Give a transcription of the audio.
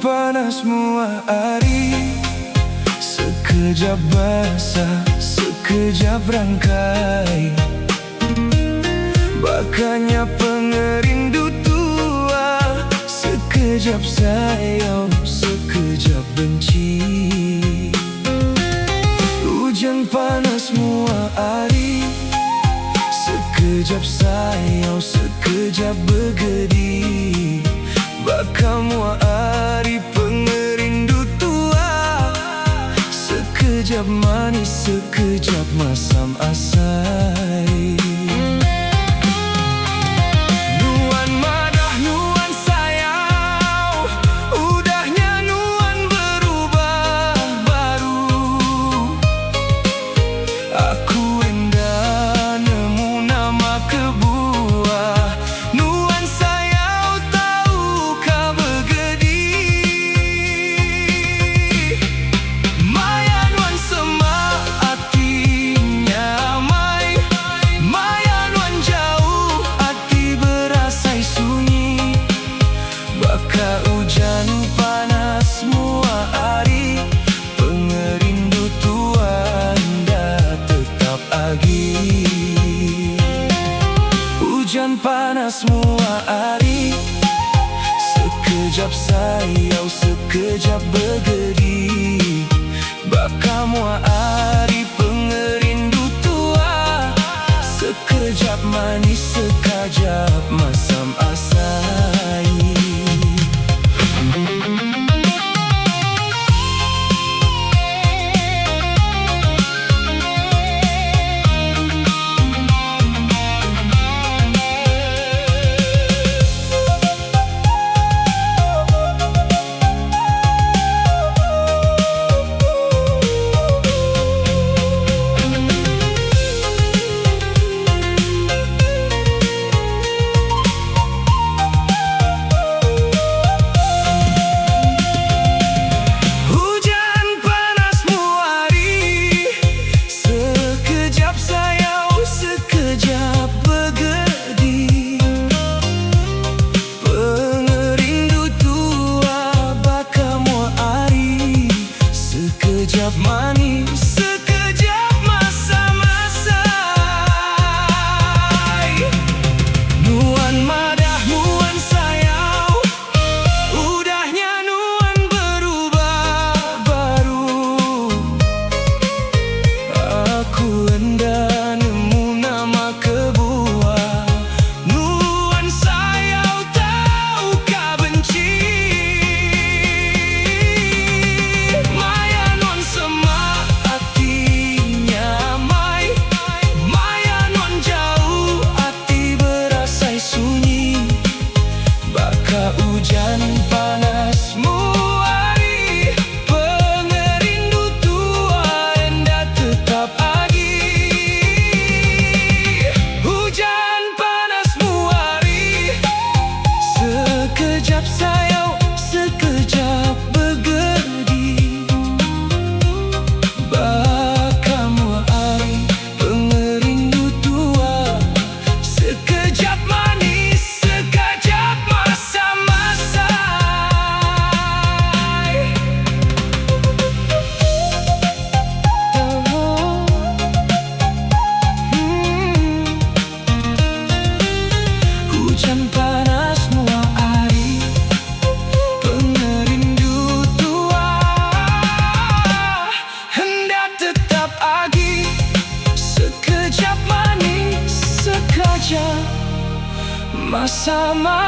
panas mua hari, sekejap basah, sekejap rangkai. Bakanya pengerindu tua, sekejap sayang, sekejap benci. Hujan panas mua hari, sekejap sayang, sekejap bergedi. Bakamu hari pengerindu tua, sekejap manis, sekejap masam asai. Nuan madah, nuan sayang, udahnya nuan berubah baru. Aku endah nemu nama kebuah. Nuan sayang tahu kau bergedi. Maya nuan sema hatinya mai. Maya nuan jauh hati berasai sunyi. Baka hujan panas mua hari, pengerindu tua anda tetap agi. Hujan panas mua hari, sekejap sayau, sekejap bergedi. Bakamu hari pengerindu tua, sekejap manis, sekejap masam asai. Sekejap manis, sekejap masa-masai. Nuan madah, nuan sayau, udahnya nuan berubah baru. Aku hendak nemu nama kebuah. Nuan sayau tahu kau benci. Hujan panas mua hari, pengerindu tua anda tetap agi. Hujan panas mua hari, sekejap sayau, sekejap bergedi. Bakamu hari pengerindu tua, sekejap manis, sekejap masam. Hujan panas mua hari, pengerindu tua hendak tetap agi. Sekejap manis, sekejap masa-masa.